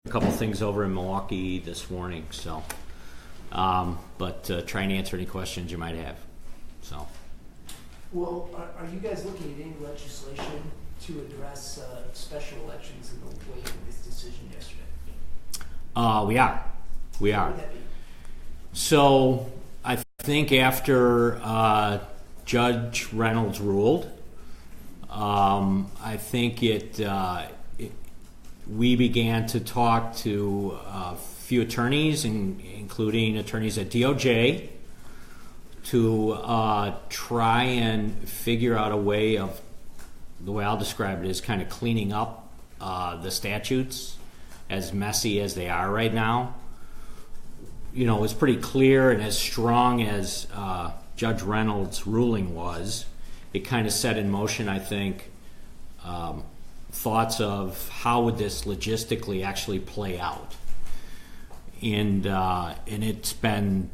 a couple things over in Milwaukee this morning, so but try and answer any questions you might have. So, well, are you guys looking at any legislation to address special elections in the wake of this decision yesterday? We are. What would that be? So I think after Judge Reynolds ruled, I think we began to talk to a few attorneys, including attorneys at DOJ, to try and figure out a way of, the way I'll describe it is kind of cleaning up the statutes, as messy as they are right now. You know, it was pretty clear, and as strong as Judge Reynolds' ruling was, it kind of set in motion, I think, thoughts of how would this logistically actually play out, and it's been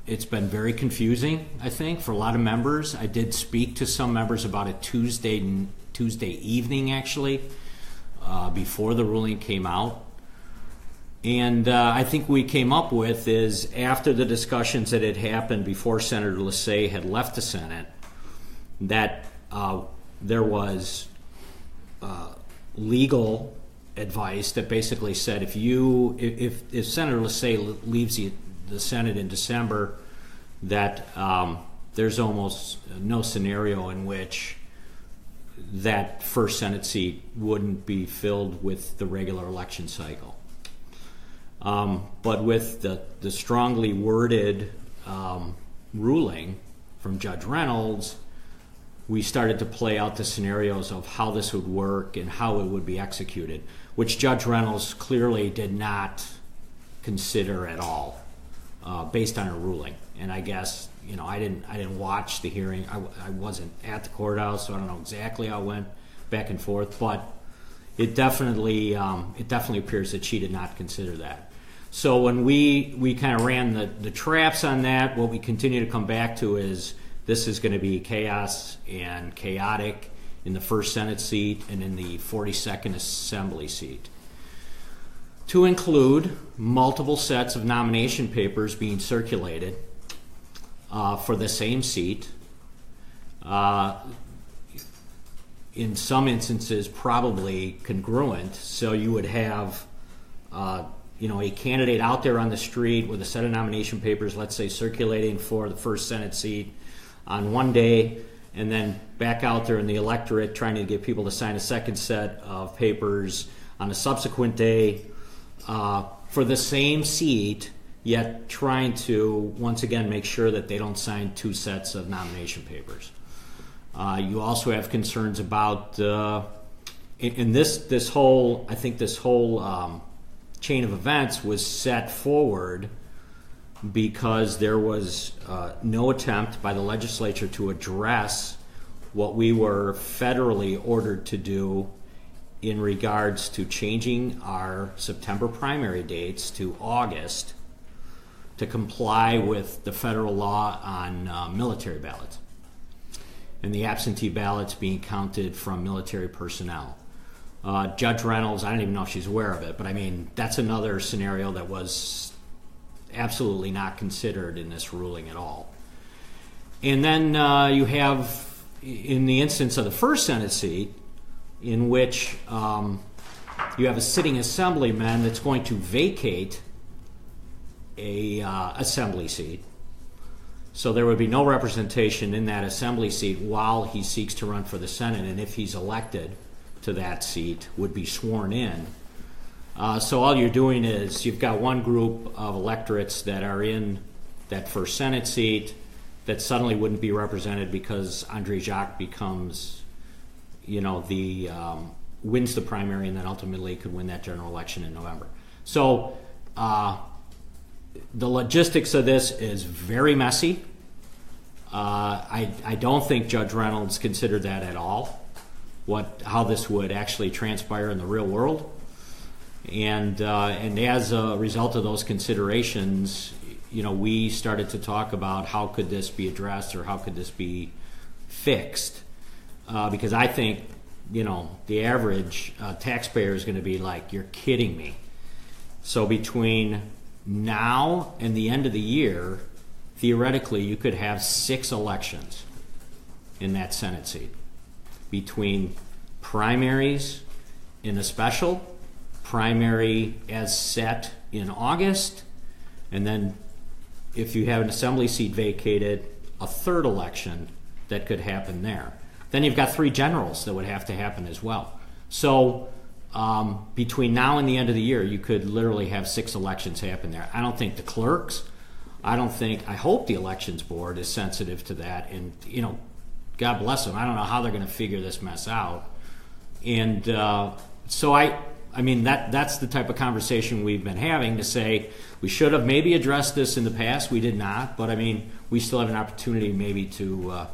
very confusing, I think, for a lot of members. I did speak to some members about it Tuesday evening, actually, before the ruling came out, and I think we came up with is, after the discussions that had happened before Senator Lissay had left the Senate, that there was legal advice that basically said if Senator Lissay leaves the Senate in December, that there's almost no scenario in which that first Senate seat wouldn't be filled with the regular election cycle. But with the strongly worded ruling from Judge Reynolds, we started to play out the scenarios of how this would work and how it would be executed, which Judge Reynolds clearly did not consider at all, based on her ruling. And I guess, you know, I didn't watch the hearing. I wasn't at the courthouse, so I don't know exactly how it went back and forth. But it definitely appears that she did not consider that. So when we kind of ran the traps on that, what we continue to come back to is, this is going to be chaos and chaotic in the first Senate seat and in the 42nd Assembly seat, to include multiple sets of nomination papers being circulated for the same seat. In some instances, probably congruent. So you would have a candidate out there on the street with a set of nomination papers, let's say circulating for the first Senate seat on one day, and then back out there in the electorate trying to get people to sign a second set of papers on a subsequent day for the same seat, yet trying to once again make sure that they don't sign two sets of nomination papers. You also have concerns about in this whole chain of events was set forward because there was no attempt by the legislature to address what we were federally ordered to do in regards to changing our September primary dates to August to comply with the federal law on military ballots and the absentee ballots being counted from military personnel. Judge Reynolds, I don't even know if she's aware of it, but I mean, that's another scenario that was absolutely not considered in this ruling at all. And then you have, in the instance of the first Senate seat, in which you have a sitting assemblyman that's going to vacate a assembly seat. So there would be no representation in that assembly seat while he seeks to run for the Senate, and if he's elected to that seat, would be sworn in. So all you're doing is you've got one group of electorates that are in that first Senate seat that suddenly wouldn't be represented because Andre Jacques becomes, wins the primary and then ultimately could win that general election in November. So the logistics of this is very messy. I don't think Judge Reynolds considered that at all, how this would actually transpire in the real world. And as a result of those considerations, we started to talk about how could this be addressed or how could this be fixed, because I think the average taxpayer is going to be like, you're kidding me. So between now and the end of the year, theoretically, you could have 6 elections in that Senate seat. Between primaries in a special, primary as set in August, and then if you have an assembly seat vacated, a 3rd election that could happen there. Then you've got 3 generals that would have to happen as well. So between now and the end of the year, you could literally have 6 elections happen there. I don't think the clerks, I hope the elections board is sensitive to that, and God bless them. I don't know how they're going to figure this mess out. And so I mean, that's the type of conversation we've been having, to say we should have maybe addressed this in the past. We did not, but I mean, we still have an opportunity maybe to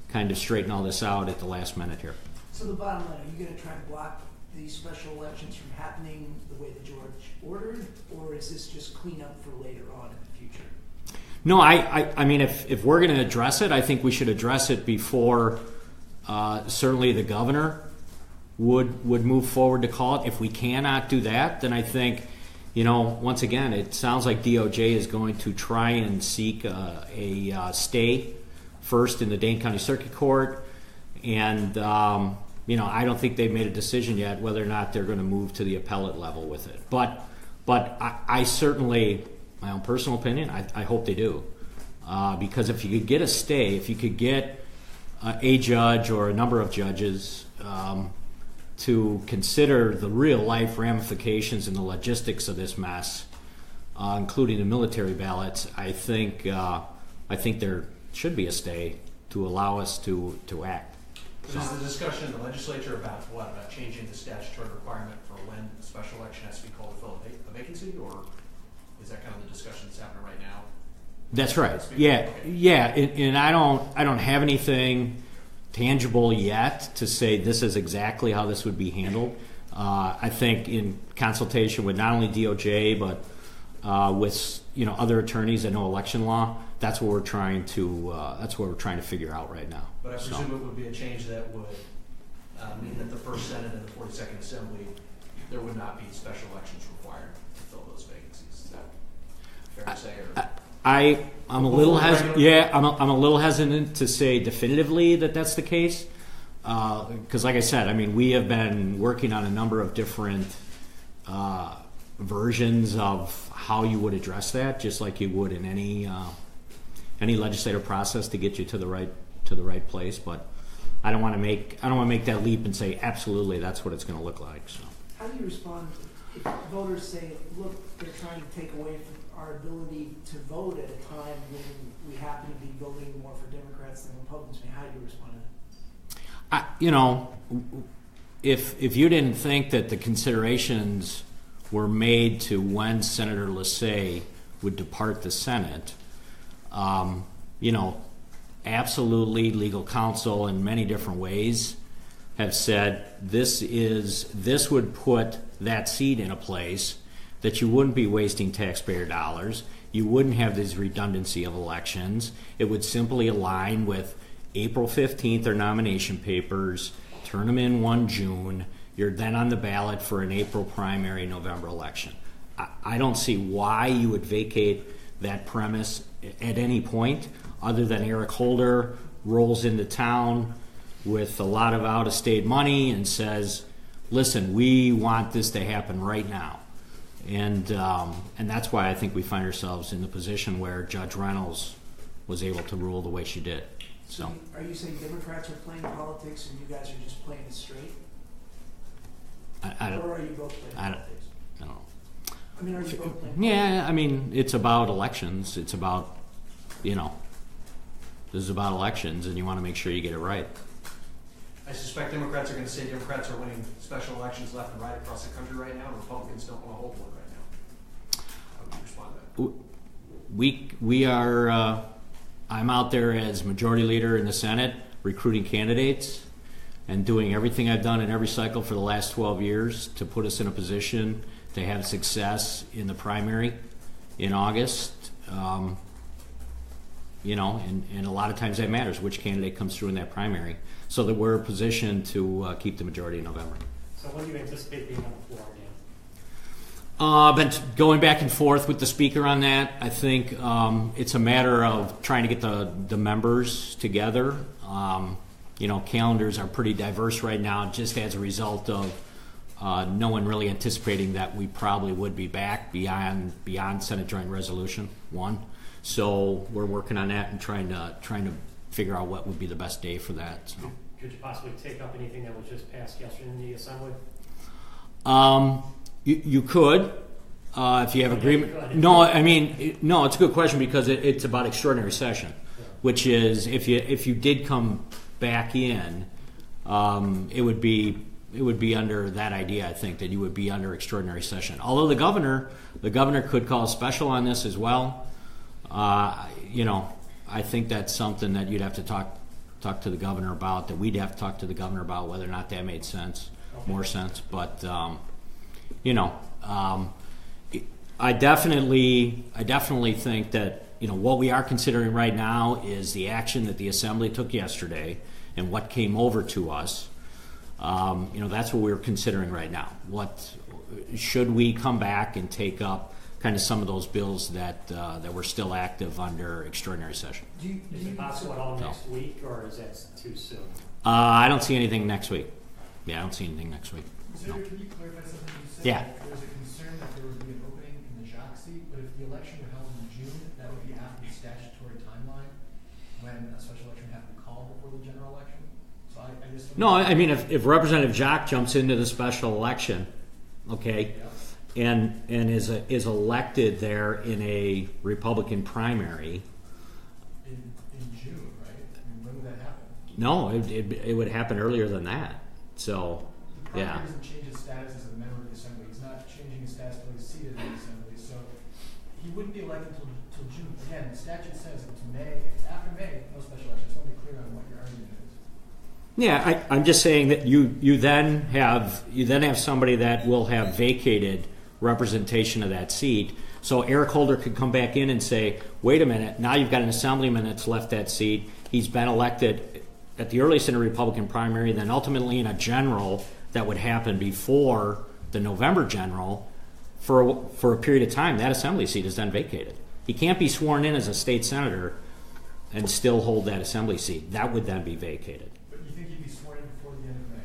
kind of straighten all this out at the last minute here. So the bottom line, are you going to try and block these special elections from happening the way that George ordered, or is this just cleanup for later on in the future? No, I mean, if we're going to address it, I think we should address it before certainly the governor would move forward to call it. If we cannot do that, then I think, once again, it sounds like DOJ is going to try and seek a stay first in the Dane County Circuit Court, and I don't think they've made a decision yet whether or not they're going to move to the appellate level with it. But I certainly, my own personal opinion, I hope they do, because if you could get a stay, if you could get a judge or a number of judges to consider the real life ramifications and the logistics of this mess, including the military ballots, I think there should be a stay to allow us to act. So is the discussion in the legislature about what? About changing the statutory requirement for when a special election has to be called to fill a vacancy, or is that kind of the discussion that's happening right now? That's right. Yeah, okay. Yeah, and I don't have anything tangible yet to say this is exactly how this would be handled. I think in consultation with not only DOJ but with other attorneys that know election law, that's what we're trying to figure out right now. But I presume it would be a change that would mean that the First Senate and the 42nd Assembly, there would not be special elections required to fill those vacancies. Is that fair to say? Or? I'm a little I'm a little hesitant to say definitively that that's the case, because like I said, I mean, we have been working on a number of different versions of how you would address that, just like you would in any legislative process to get you to the right place. But I don't want to make that leap and say absolutely that's what it's going to look like. So how do you respond if voters say, look, they're trying to take away from our ability to vote at a time when we happen to be voting more for Democrats than Republicans? I mean, how do you respond to that? If you didn't think that the considerations were made to when Senator Lassay would depart the Senate, absolutely, legal counsel in many different ways have said this would put that seat in a place that you wouldn't be wasting taxpayer dollars. You wouldn't have this redundancy of elections. It would simply align with April 15th or nomination papers, turn them in 1 June. You're then on the ballot for an April primary, November election. I don't see why you would vacate that premise at any point, other than Eric Holder rolls into town with a lot of out-of-state money and says, listen, we want this to happen right now. And that's why I think we find ourselves in the position where Judge Reynolds was able to rule the way she did. So, are you saying Democrats are playing politics and you guys are just playing it straight? I don't, or are you both playing politics? I don't know. I mean, are you both playing politics? Yeah, I mean, it's about elections. It's about, this is about elections, and you want to make sure you get it right. I suspect Democrats are going to say Democrats are winning special elections left and right across the country right now, and Republicans don't want to hold one right now. How would you respond to that? We are, I'm out there as majority leader in the Senate recruiting candidates and doing everything I've done in every cycle for the last 12 years to put us in a position to have success in the primary in August. And a lot of times that matters, which candidate comes through in that primary, so that we're positioned to keep the majority in November. So when do you anticipate being on the floor Been going back and forth with the speaker on that. I think it's a matter of trying to get the members together. Calendars are pretty diverse right now, just as a result of no one really anticipating that we probably would be back beyond Senate Joint Resolution 1. So we're working on that and trying to figure out what would be the best day for that. So. Could you possibly take up anything that was just passed yesterday in the Assembly? You could, if you have agreement. No, it's a good question because it's about extraordinary session, which is if you did come back in, it would be under that idea. I think that you would be under extraordinary session. Although the governor could call a special on this as well. I think that's something that you'd have to talk to the governor about. That we'd have to talk to the governor about whether or not that made sense, more sense. But I definitely think that what we are considering right now is the action that the Assembly took yesterday and what came over to us. That's what we're considering right now. What should we come back and take up kind of some of those bills that were still active under extraordinary session? Is it possible at all next week, or is that too soon? I don't see anything next week. Yeah, I don't see anything next week. Senator, can you clarify something you said? Yeah. There's a concern that there would be an opening in the jock seat, but if the election were held in June, that would be after the statutory timeline when a special election would have to be called before the general election. So I just No, I mean if Representative Jock jumps into the special election, okay, and is elected there in a Republican primary. in June, right? I mean, when would that happen? No, it would happen earlier than that. So, The yeah. primary doesn't change his status as a member of the Assembly. He's not changing his status until he's seated in the Assembly. So he wouldn't be elected until June. Again, the statute says it's May. It's after May, no special election. So I want to be clear on what your argument is. Yeah, I'm just saying that you then have somebody that will have vacated representation of that seat. So Eric Holder could come back in and say, wait a minute, now you've got an assemblyman that's left that seat. He's been elected at the earliest in a Republican primary, then ultimately in a general that would happen before the November general. For a period of time, that assembly seat is then vacated. He can't be sworn in as a state senator and still hold that assembly seat. That would then be vacated. But you think he'd be sworn in before the end of May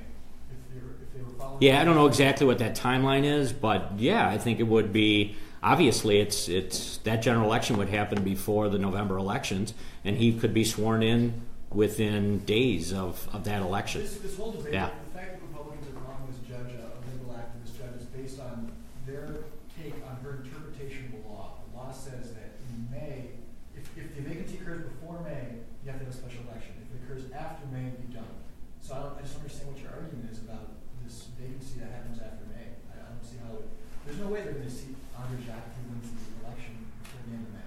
if they were following? Yeah, I don't know exactly what that timeline is, but yeah, I think it would be. Obviously, it's that general election would happen before the November elections, and he could be sworn in within days of that election. This whole debate, Yeah. the fact that Republicans are calling this judge a legal activist judge is based on their take on her interpretation of the law. The law says that in May, if the vacancy occurs before May, you have to have a special election. If it occurs after May, you don't. So I just understand what your argument is about this vacancy that happens after May. I don't see how there's no way they're going to see Andre Jack who wins the election before the end of May.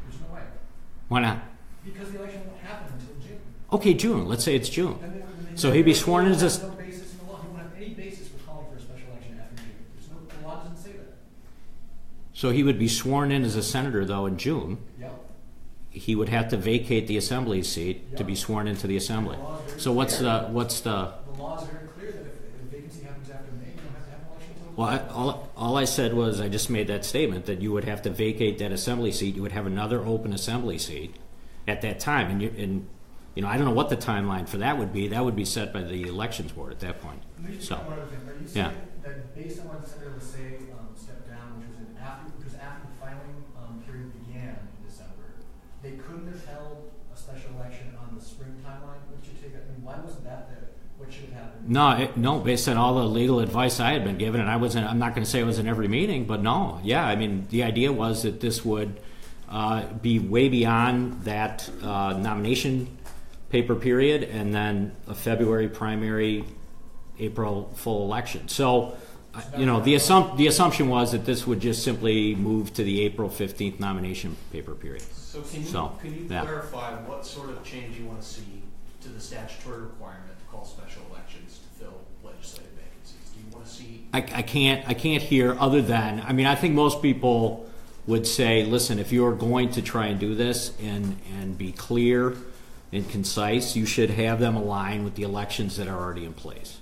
There's no way. Why not? Because the election won't happen until June. Okay, June. Let's say it's June. And then So he'd be sworn in as there's a. no basis in the law. He won't have any basis for calling for a special election after June. The law doesn't say that. So he would be sworn in as a senator though in June. Yep. He would have to vacate the assembly seat to be sworn into the assembly. So what's the The law is very clear that if a vacancy happens after May, you don't have to have an election until Well, all I said was I just made that statement that you would have to vacate that assembly seat. You would have another open assembly seat at that time, and I don't know what the timeline for that would be. That would be set by the elections board at that point. Let me just So, add one other thing. Are you yeah. saying that based on what Senator Lassay stepped down, which was after the filing period began in December, they couldn't have held a special election on the spring timeline? What did you take? I mean, why wasn't that there? What should have happened? No, based on all the legal advice I had been given, and I'm not going to say I was in every meeting, but no, yeah, I mean, the idea was that this would be way beyond that nomination paper period, and then a February primary, April full election. So, the assumption was that this would just simply move to the April 15th nomination paper period. So can you yeah. clarify what sort of change you want to see to the statutory requirement to call special elections to fill legislative vacancies? Do you want to see? I can't hear other than, I think most people would say, listen, if you're going to try and do this and be clear and concise, you should have them align with the elections that are already in place.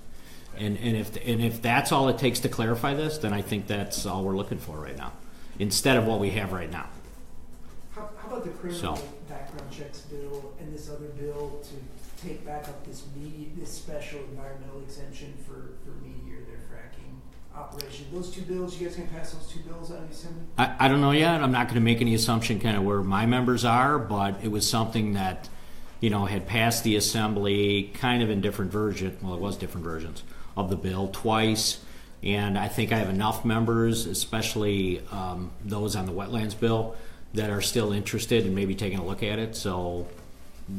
And if that's all it takes to clarify this, then I think that's all we're looking for right now, instead of what we have right now. How about the criminal background checks bill and this other bill to take back up this special environmental exemption for media or their fracking operation? Those two bills, you guys can pass those two bills out of the assembly? I don't know yet. I'm not going to make any assumption kind of where my members are, but it was something that, had passed the assembly kind of in different versions. Well, it was different versions of the bill twice. And I think I have enough members, especially those on the wetlands bill, that are still interested in maybe taking a look at it. So,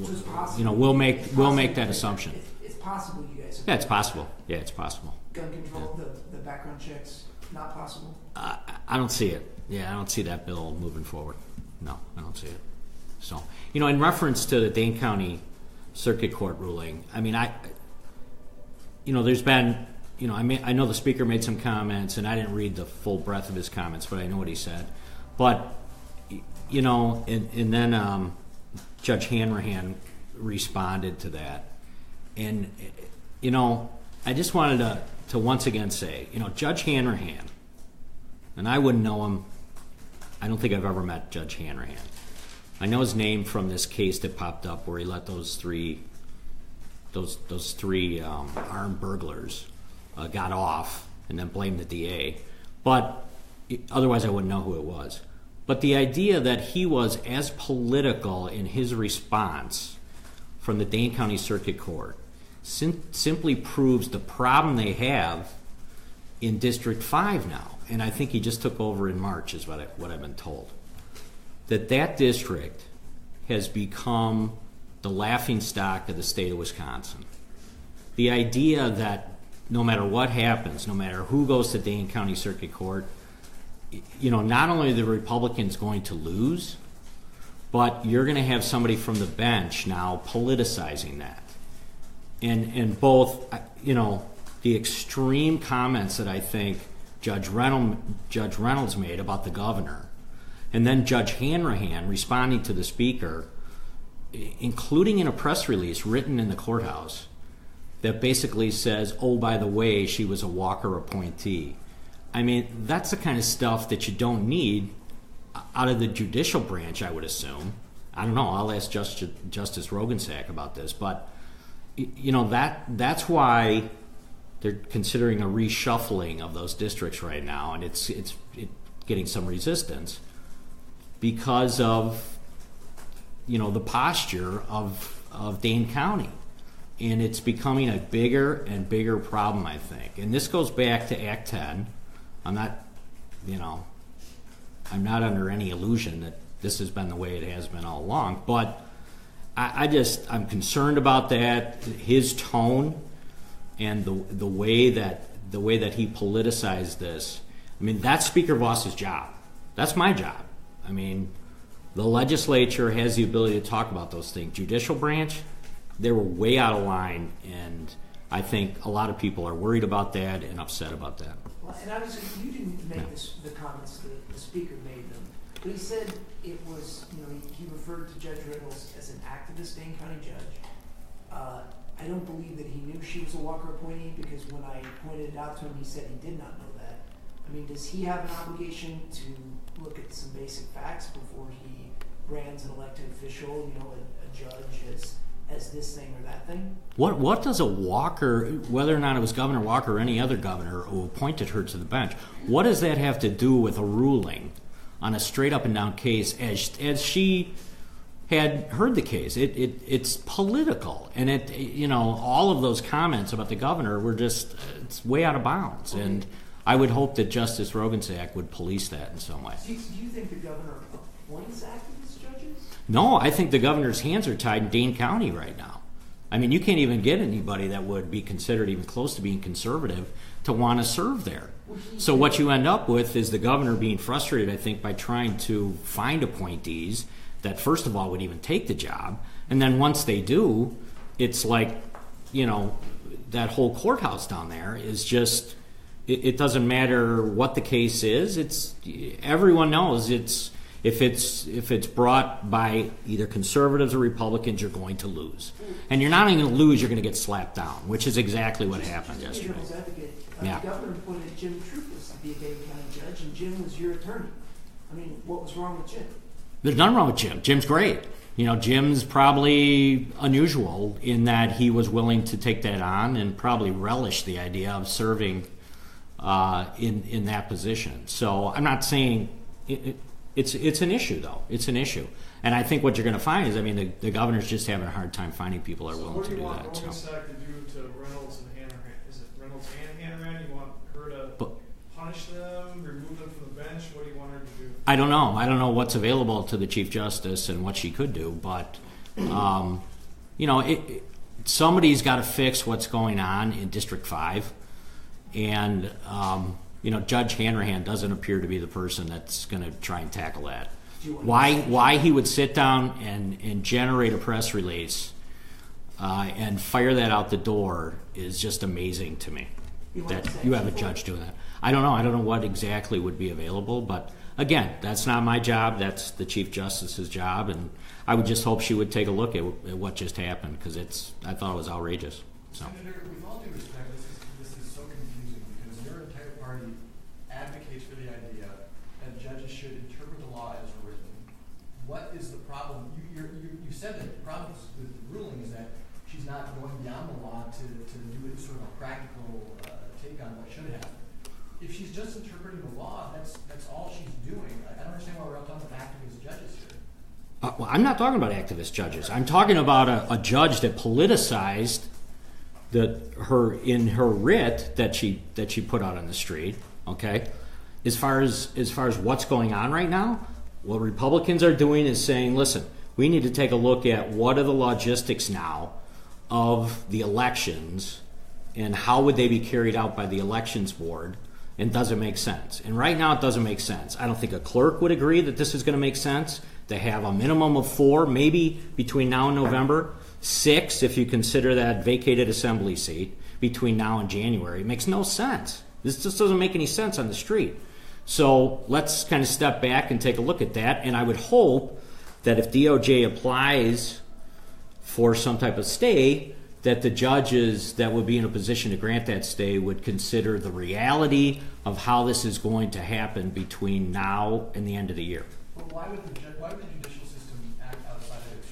it's possible. We'll make that assumption. It's possible, you guys. Yeah, it's possible. Yeah, it's possible. Gun control, the background checks, not possible. I don't see it. Yeah, I don't see that bill moving forward. No, I don't see it. So, in reference to the Dane County Circuit Court ruling, I mean, there's been, I know the speaker made some comments, and I didn't read the full breadth of his comments, but I know what he said. But, and then Judge Hanrahan responded to that. And, I just wanted to once again say, Judge Hanrahan, and I wouldn't know him. I don't think I've ever met Judge Hanrahan. I know his name from this case that popped up where he let those three armed burglars got off and then blamed the DA. But otherwise I wouldn't know who it was. But the idea that he was as political in his response from the Dane County Circuit Court simply proves the problem they have in District 5 now. And I think he just took over in March is what I've been told. That district has become the laughingstock of the state of Wisconsin. The idea that no matter what happens, no matter who goes to Dane County Circuit Court, not only are the Republicans going to lose, but you're going to have somebody from the bench now politicizing that. And both, the extreme comments that I think Judge Reynolds made about the governor, and then Judge Hanrahan responding to the speaker, including in a press release written in the courthouse that basically says, oh, by the way, she was a Walker appointee. I mean, that's the kind of stuff that you don't need out of the judicial branch, I would assume. I don't know. I'll ask Justice Rogensack about this. But, that's why they're considering a reshuffling of those districts right now, and it's getting some resistance because of, the posture of Dane County. And it's becoming a bigger and bigger problem, I think. And this goes back to Act 10. I'm not under any illusion that this has been the way it has been all along. But I'm concerned about that, his tone, and the way that he politicized this. I mean, that's Speaker Voss's job. That's my job. I mean, the legislature has the ability to talk about those things. Judicial branch, they were way out of line, and I think a lot of people are worried about that and upset about that. Well, and obviously, you didn't make the comments that the speaker made them, but he said it was, he referred to Judge Reynolds as an activist Dane County judge. I don't believe that he knew she was a Walker appointee, because when I pointed it out to him, he said he did not know that. I mean, does he have an obligation to look at some basic facts before he brands an elected official, a judge as this thing or that thing? What does a Walker, whether or not it was Governor Walker or any other governor who appointed her to the bench, what does that have to do with a ruling on a straight up and down case as she had heard the case? It's political, and all of those comments about the governor were just, it's way out of bounds. Okay. And I would hope that Justice Rogensack would police that in some way. Do you think the governor appoints activist judges? No, I think the governor's hands are tied in Dane County right now. I mean, you can't even get anybody that would be considered even close to being conservative to want to serve there. So what you end up with is the governor being frustrated, I think, by trying to find appointees that, first of all, would even take the job. And then once they do, it's like, that whole courthouse down there is just, it doesn't matter what the case is. Everyone knows it's If it's brought by either conservatives or Republicans, you're going to lose. And you're not only going to lose, you're going to get slapped down, which is exactly what happened yesterday. Devil's advocate, Yeah. the governor appointed Jim Trufus to be a Dane County judge, and Jim was your attorney. I mean, what was wrong with Jim? There's nothing wrong with Jim. Jim's great. Jim's probably unusual in that he was willing to take that on and probably relish the idea of serving in that position. So I'm not saying it's an issue, though. It's an issue. And I think what you're going to find is, the governor's just having a hard time finding people that are willing to do that. What do you want Romansack to do to Reynolds and Hanrahan? Is it Reynolds and Hanrahan? You want her to punish them, remove them from the bench? What do you want her to do? I don't know. I don't know what's available to the Chief Justice and what she could do, but somebody's got to fix what's going on in District 5, and Judge Hanrahan doesn't appear to be the person that's going to try and tackle that. Why he would sit down and generate a press release and fire that out the door is just amazing to me. That you have a judge doing that. I don't know what exactly would be available, but again, that's not my job. That's the Chief Justice's job, and I would just hope she would take a look at what just happened, because I thought it was outrageous. So. Senator, with all due respect, this is so confusing because your entire party advocates for the idea that judges should interpret the law as written. What is the problem? You said that the problem with the ruling is that she's not going beyond the law to do sort of a practical take on what should happen. If she's just interpreting the law, that's all she's doing. I don't understand why we're all talking about activist judges here. Well, I'm not talking about activist judges. I'm talking about a judge that politicized her writ that she put out on the street. Okay, as far as what's going on right now, what Republicans are doing is saying, listen, we need to take a look at what are the logistics now of the elections and how would they be carried out by the elections board. And does it make sense? And right now it doesn't make sense. I don't think a clerk would agree that this is going to make sense, to have a minimum of 4, maybe between now and November, 6 if you consider that vacated assembly seat between now and January. It makes no sense. This just doesn't make any sense on the street. So let's kind of step back and take a look at that. And I would hope that if DOJ applies for some type of stay, that the judges that would be in a position to grant that stay would consider the reality of how this is going to happen between now and the end of the year. But why would the judicial system act outside of its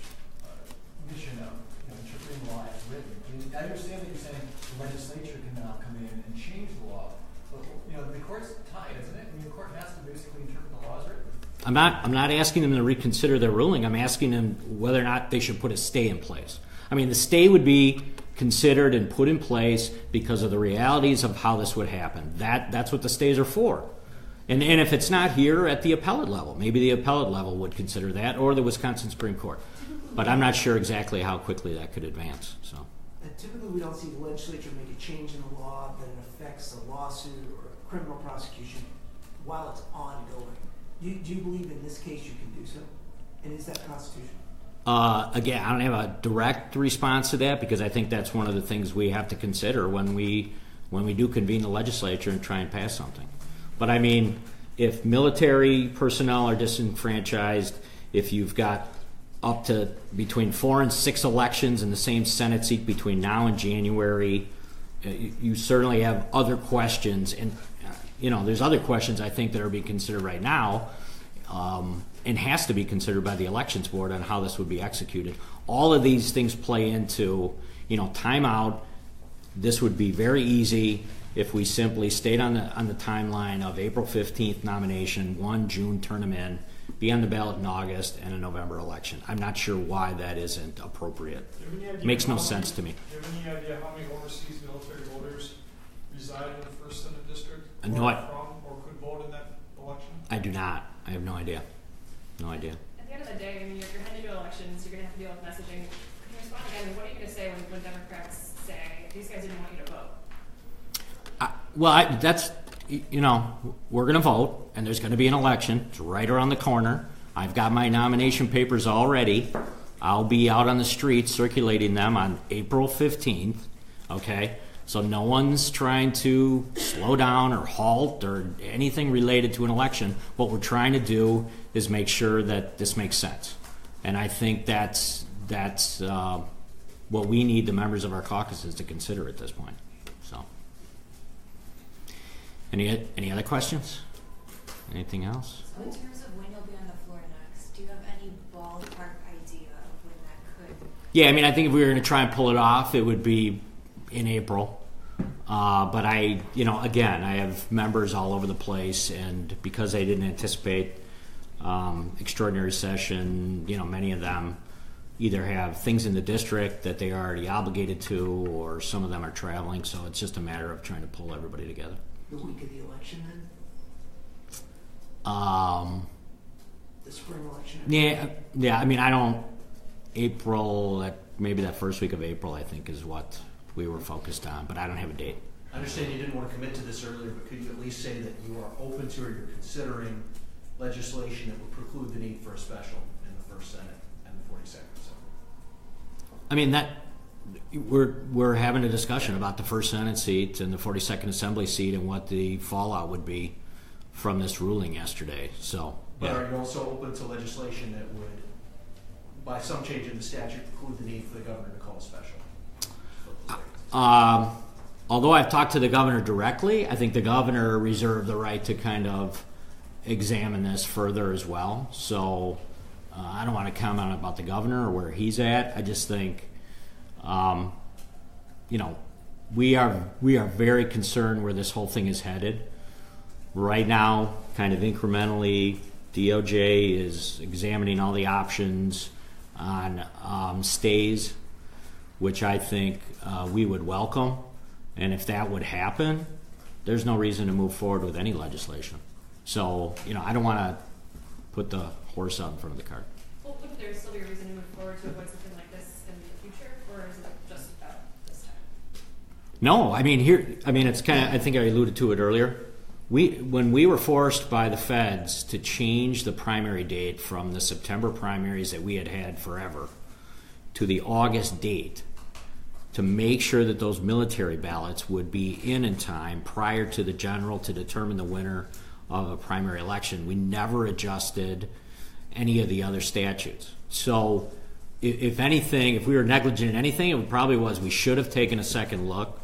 mission of interpreting the law as written? I understand that you're saying the legislature can now come in and change the law, but the court's tied, isn't it? The court has to basically interpret the law as written. I'm not asking them to reconsider their ruling. I'm asking them whether or not they should put a stay in place. The stay would be considered and put in place because of the realities of how this would happen. That's what the stays are for. And if it's not here at the appellate level, maybe the appellate level would consider that, or the Wisconsin Supreme Court. But I'm not sure exactly how quickly that could advance. So. Typically, we don't see the legislature make a change in the law that affects a lawsuit or a criminal prosecution while it's ongoing. Do you believe in this case you can do so? And is that constitutional? Again, I don't have a direct response to that because I think that's one of the things we have to consider when we do convene the legislature and try and pass something. But if military personnel are disenfranchised, if you've got up to between 4 and 6 elections in the same Senate seat between now and January, you certainly have other questions. And, there's other questions I think that are being considered right now and has to be considered by the elections board on how this would be executed. All of these things play into, timeout. This would be very easy if we simply stayed on the timeline of April 15th nomination, 1 June turn them in, be on the ballot in August, and a November election. I'm not sure why that isn't appropriate. It makes no sense to me. Do you have any idea how many overseas military voters reside in the 1st Senate District? No, or could vote in that election? I do not. I have no idea. No idea. At the end of the day, if you're heading into elections, you're going to have to deal with messaging. Can you respond again? What are you going to say when Democrats say, these guys didn't want you to vote? We're going to vote, and there's going to be an election. It's right around the corner. I've got my nomination papers all ready. I'll be out on the streets circulating them on April 15th, okay? So no one's trying to slow down or halt or anything related to an election. What we're trying to do is make sure that this makes sense. And I think that's what we need the members of our caucuses to consider at this point. So, any other questions? Anything else? So in terms of when you'll be on the floor next, do you have any ballpark idea of when that could? Yeah, I mean, I think if we were going to try and pull it off, it would be in April. But again, I have members all over the place, and because I didn't anticipate extraordinary session, many of them either have things in the district that they are already obligated to, or some of them are traveling, so it's just a matter of trying to pull everybody together. The week of the election, then? The spring election? Yeah. I mean, April, maybe that first week of April, I think, is what we were focused on, but I don't have a date. I understand you didn't want to commit to this earlier, but could you at least say that you are open to or you're considering legislation that would preclude the need for a special in the First Senate and the 42nd Assembly? I mean, that we're having a discussion about the First Senate seat and the 42nd Assembly seat and what the fallout would be from this ruling yesterday. So, but are you also open to legislation that would, by some change in the statute, preclude the need for the governor to call a special? Although I've talked to the governor directly, I think the governor reserved the right to kind of examine this further as well. So I don't want to comment about the governor or where he's at. I just think, we are very concerned where this whole thing is headed. Right now, kind of incrementally, DOJ is examining all the options on stays, which I think we would welcome. And if that would happen, there's no reason to move forward with any legislation. So, I don't want to put the horse out in front of the cart. Well, wouldn't there still be a reason to move forward to avoid something like this in the future, or is it just about this time? No, it's kind of, I think I alluded to it earlier. When we were forced by the feds to change the primary date from the September primaries that we had forever to the August date, to make sure that those military ballots would be in time prior to the general to determine the winner of a primary election, we never adjusted any of the other statutes. So if anything, if we were negligent in anything, it probably was we should have taken a second look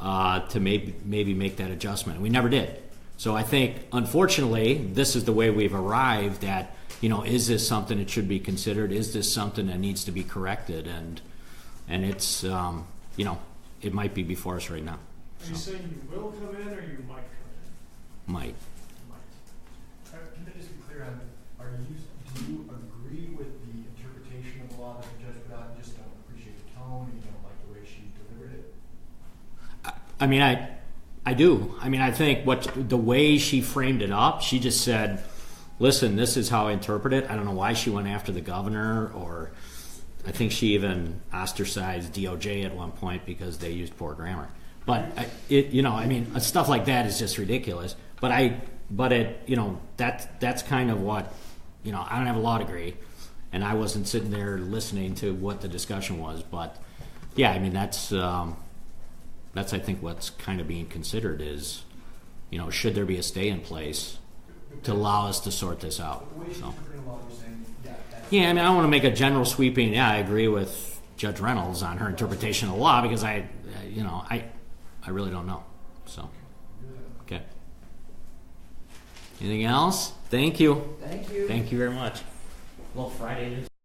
to maybe make that adjustment. We never did. So I think, unfortunately, this is the way we've arrived at, is this something that should be considered? Is this something that needs to be corrected? And it's, it might be before us right now. Are you saying you will come in, or you might come in? Might. Can I just be clear on, do you agree with the interpretation of the law that the judge put out and just don't appreciate the tone, you don't like the way she delivered it? I do. I think the way she framed it up, she just said, listen, this is how I interpret it. I don't know why she went after the governor, or I think she even ostracized DOJ at one point because they used poor grammar. But stuff like that is just ridiculous. That's kind of what, I don't have a law degree, and I wasn't sitting there listening to what the discussion was. But yeah, that's I think what's kind of being considered is, should there be a stay in place to allow us to sort this out? The way she's So. interpreting the law, you're saying, that's Yeah, I don't want to make a general sweeping. Yeah, I agree with Judge Reynolds on her interpretation of the law because I really don't know. So, okay. Anything else? Thank you. Thank you. Thank you very much. Well, Friday is.